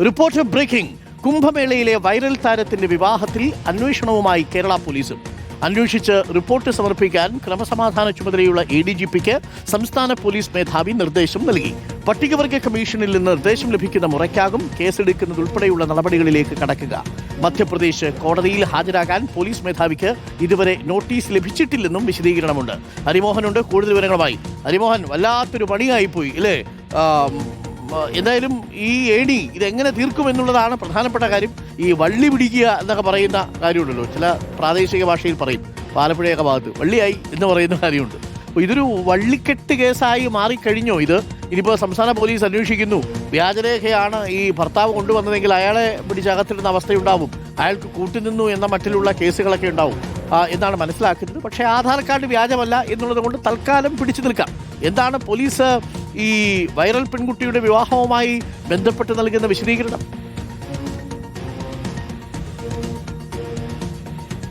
Reporter breaking. കുംഭമേളയിലെ viral താരത്തിന്റെ വിവാഹത്തിൽ അന്വേഷണവുമായി കേരള പോലീസും. അന്വേഷിച്ച് റിപ്പോർട്ട് സമർപ്പിക്കാൻ ക്രമസമാധാന ചുമതലയുള്ള ADGPക്ക് സംസ്ഥാന പോലീസ് മേധാവി നിർദ്ദേശം നൽകി. പട്ടികവർഗ കമ്മീഷനിൽ നിന്ന് നിർദ്ദേശം ലഭിക്കുന്ന മുറയ്ക്കാകും കേസെടുക്കുന്നതുൾപ്പെടെയുള്ള നടപടികളിലേക്ക് കടക്കുക. മധ്യപ്രദേശ് കോടതിയിൽ ഹാജരാകാൻ പോലീസ് മേധാവിക്ക് ഇതുവരെ നോട്ടീസ് ലഭിച്ചിട്ടില്ലെന്നും വിശദീകരണമുണ്ട്. ഹരിമോഹനുണ്ട് കൂടുതൽ വിവരങ്ങളുമായി. ഹരിമോഹൻ, വല്ലാത്തൊരു പണിയായിപ്പോയി അല്ലേ? എന്തായാലും ഈ ഏണി ഇതെങ്ങനെ തീർക്കുമെന്നുള്ളതാണ് പ്രധാനപ്പെട്ട കാര്യം. ഈ വള്ളി പിടിക്കുക എന്നൊക്കെ പറയുന്ന കാര്യമുണ്ടല്ലോ, ചില പ്രാദേശിക ഭാഷയിൽ പറയും, ആലപ്പുഴയൊക്കെ ഭാഗത്ത് വള്ളിയായി എന്ന് പറയുന്ന കാര്യമുണ്ട്. അപ്പോൾ ഇതൊരു വള്ളിക്കെട്ട് കേസായി മാറിക്കഴിഞ്ഞോ ഇത്? ഇനിയിപ്പോൾ സംസ്ഥാന പോലീസ് അന്വേഷിക്കുന്നു. വ്യാജരേഖയാണ് ഈ ഭർത്താവ് കൊണ്ടുവന്നതെങ്കിൽ അയാളെ പിടിച്ചകത്തിടുന്ന അവസ്ഥയുണ്ടാവും, അയാൾക്ക് കൂട്ടുനിന്നു എന്ന മട്ടിലുള്ള കേസുകളൊക്കെ ഉണ്ടാവും എന്നാണ് മനസ്സിലാക്കുന്നത്. പക്ഷേ ആധാർ കാർഡ് വ്യാജമല്ല എന്നുള്ളത് കൊണ്ട് തൽക്കാലം പിടിച്ചു നിൽക്കാം. എന്താണ് പോലീസ് ഈ വൈറൽ പെൺകുട്ടിയുടെ വിവാഹവുമായി ബന്ധപ്പെട്ട് നൽകുന്ന വിശദീകരണം?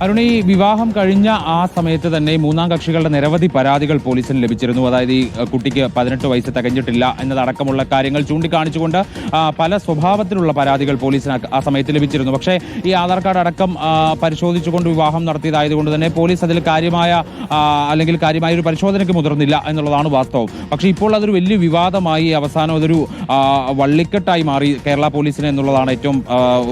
അരുൺ, ഈ വിവാഹം കഴിഞ്ഞ ആ സമയത്ത് തന്നെ മൂന്നാം കക്ഷികളുടെ നിരവധി പരാതികൾ പോലീസിന് ലഭിച്ചിരുന്നു. അതായത് ഈ കുട്ടിക്ക് 18 വയസ്സ് തികഞ്ഞിട്ടില്ല എന്നതടക്കമുള്ള കാര്യങ്ങൾ ചൂണ്ടിക്കാണിച്ചുകൊണ്ട് പല സ്വഭാവത്തിലുള്ള പരാതികൾ പോലീസിന് ആ സമയത്ത് ലഭിച്ചിരുന്നു. പക്ഷേ ഈ ആധാർ കാർഡ് അടക്കം പരിശോധിച്ചുകൊണ്ട് വിവാഹം നടത്തിയതായതുകൊണ്ട് തന്നെ പോലീസ് അതിൽ കാര്യമായ ഒരു പരിശോധനയ്ക്ക് മുതിർന്നില്ല എന്നുള്ളതാണ് വാസ്തവം. പക്ഷേ ഇപ്പോൾ അതൊരു വലിയ വിവാദമായി അവസാനം അതൊരു വള്ളിക്കെട്ടായി മാറി കേരള പോലീസിന് എന്നുള്ളതാണ് ഏറ്റവും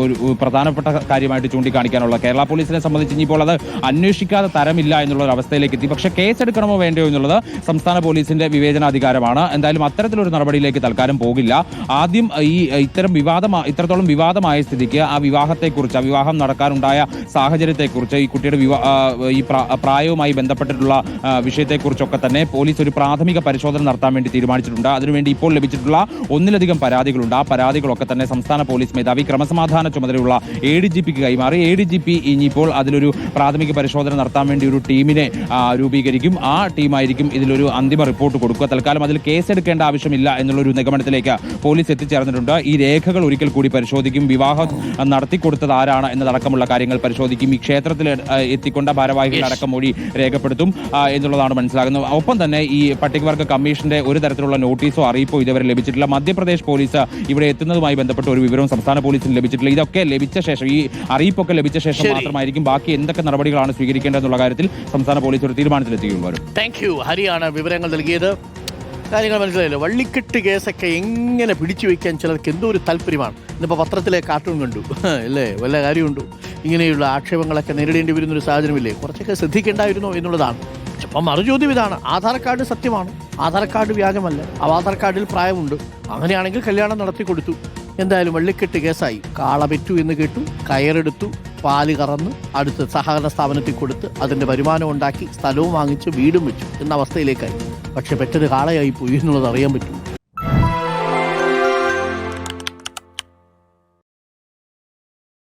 ഒരു പ്രധാനപ്പെട്ട കാര്യമായിട്ട് ചൂണ്ടിക്കാണിക്കാനുള്ള. കേരള പോലീസിനെ സംബന്ധിച്ച് ഇപ്പോൾ അത് അന്വേഷിക്കാതെ തരമില്ല എന്നുള്ള ഒരു അവസ്ഥയിലേക്ക് എത്തി. പക്ഷേ കേസെടുക്കണമോ വേണ്ടയോ എന്നുള്ളത് സംസ്ഥാന പോലീസിന്റെ വിവേചനാധികാരമാണ്. എന്തായാലും അത്തരത്തിലൊരു നടപടിയിലേക്ക് തൽക്കാലം പോകില്ല. ആദ്യം ഈ ഇത്രത്തോളം വിവാദമായ സ്ഥിതിക്ക് ആ വിവാഹം നടക്കാനുണ്ടായ സാഹചര്യത്തെക്കുറിച്ച്, ഈ കുട്ടിയുടെ ഈ പ്രായവുമായി ബന്ധപ്പെട്ടിട്ടുള്ള വിഷയത്തെക്കുറിച്ചൊക്കെ തന്നെ പോലീസ് ഒരു പ്രാഥമിക പരിശോധന നടത്താൻ വേണ്ടി തീരുമാനിച്ചിട്ടുണ്ട്. അതിനുവേണ്ടി ഇപ്പോൾ ലഭിച്ചിട്ടുള്ള ഒന്നിലധികം പരാതികളുണ്ട്. ആ പരാതികളൊക്കെ തന്നെ സംസ്ഥാന പോലീസ് മേധാവി ക്രമസമാധാന ചുമതലയുള്ള ADGPക്ക് കൈമാറി. ADGP ഇനിയിപ്പോൾ അതിലൊരു പ്രാഥമിക പരിശോധന നടത്താൻ വേണ്ടി ഒരു ടീമിനെ രൂപീകരിക്കും. ആ ടീമായിരിക്കും ഇതിലൊരു അന്തിമ റിപ്പോർട്ട് കൊടുക്കുക. തൽക്കാലം അതിൽ കേസെടുക്കേണ്ട ആവശ്യമില്ല എന്നുള്ളൊരു നിഗമനത്തിലേക്ക് പോലീസ് എത്തിച്ചേർന്നിട്ടുണ്ട്. ഈ രേഖകൾ ഒരിക്കൽ കൂടി പരിശോധിക്കും. വിവാഹം നടത്തിക്കൊടുത്തത് ആരാണ് എന്നതടക്കമുള്ള കാര്യങ്ങൾ പരിശോധിക്കും. ഈ ക്ഷേത്രത്തിൽ എത്തിക്കൊണ്ട ഭാരവാഹികളുടെ അടക്കം മൊഴി രേഖപ്പെടുത്തും എന്നുള്ളതാണ് മനസ്സിലാകുന്നത്. ഒപ്പം തന്നെ ഈ പട്ടികവർഗ കമ്മീഷന്റെ ഒരു തരത്തിലുള്ള നോട്ടീസോ അറിയിപ്പോ ഇതുവരെ ലഭിച്ചിട്ടില്ല. മധ്യപ്രദേശ് പോലീസ് ഇവിടെ എത്തുന്നതുമായി ബന്ധപ്പെട്ട ഒരു വിവരവും സംസ്ഥാന പോലീസിന് ലഭിച്ചിട്ടില്ല. ഇതൊക്കെ ലഭിച്ച ശേഷം, ഈ അറിയിപ്പൊക്കെ ലഭിച്ച ശേഷം മാത്രമായിരിക്കും ബാക്കി എന്തൊക്കെ നടപടികളാണ് സ്വീകരിക്കേണ്ടതെന്നുള്ള കാര്യത്തിൽ സംസ്ഥാന പോലീസ് ഒരു തീരുമാനത്തിലെത്തിക്കുകയുള്ളൂ. താങ്ക് യു ഹരിയാണ് വിവരങ്ങൾ നൽകിയത്. കാര്യങ്ങൾ മനസ്സിലായല്ലോ. വള്ളിക്കെട്ട് കേസൊക്കെ എങ്ങനെ പിടിച്ചു വയ്ക്കാൻ ചിലർക്ക് എന്തോ ഒരു താല്പര്യമാണ്. ഇന്നിപ്പോൾ പത്രത്തിലെ കാർട്ടൂൺ കണ്ടു അല്ലേ, വല്ല കാര്യമുണ്ടോ? ഇങ്ങനെയുള്ള ആക്ഷേപങ്ങളൊക്കെ നേരിടേണ്ടി വരുന്നൊരു സാഹചര്യമില്ലേ? കുറച്ചൊക്കെ ശ്രദ്ധിക്കേണ്ടായിരുന്നോ എന്നുള്ളതാണ്. അപ്പം മറുചോദ്യം ഇതാണ്, ആധാർ കാർഡ് സത്യമാണ്, ആധാർ കാർഡ് വ്യാജമല്ല, ആധാർ കാർഡിൽ പ്രായമുണ്ട്, അങ്ങനെയാണെങ്കിൽ കല്യാണം നടത്തി കൊടുത്തു. എന്തായാലും വള്ളിക്കെട്ട് കേസായി. കാള പെറ്റു എന്ന് കേട്ടു, കയറെടുത്തു, പാല് കറന്ന് അടുത്ത് സഹകരണ സ്ഥാപനത്തിൽ കൊടുത്ത് അതിൻ്റെ വരുമാനം ഉണ്ടാക്കി സ്ഥലവും വാങ്ങിച്ച് വീടും വെച്ചു എന്ന അവസ്ഥയിലേക്കായി. പക്ഷെ പെറ്റത് കാളയായി പോയി എന്നുള്ളത് അറിയാൻ പറ്റും.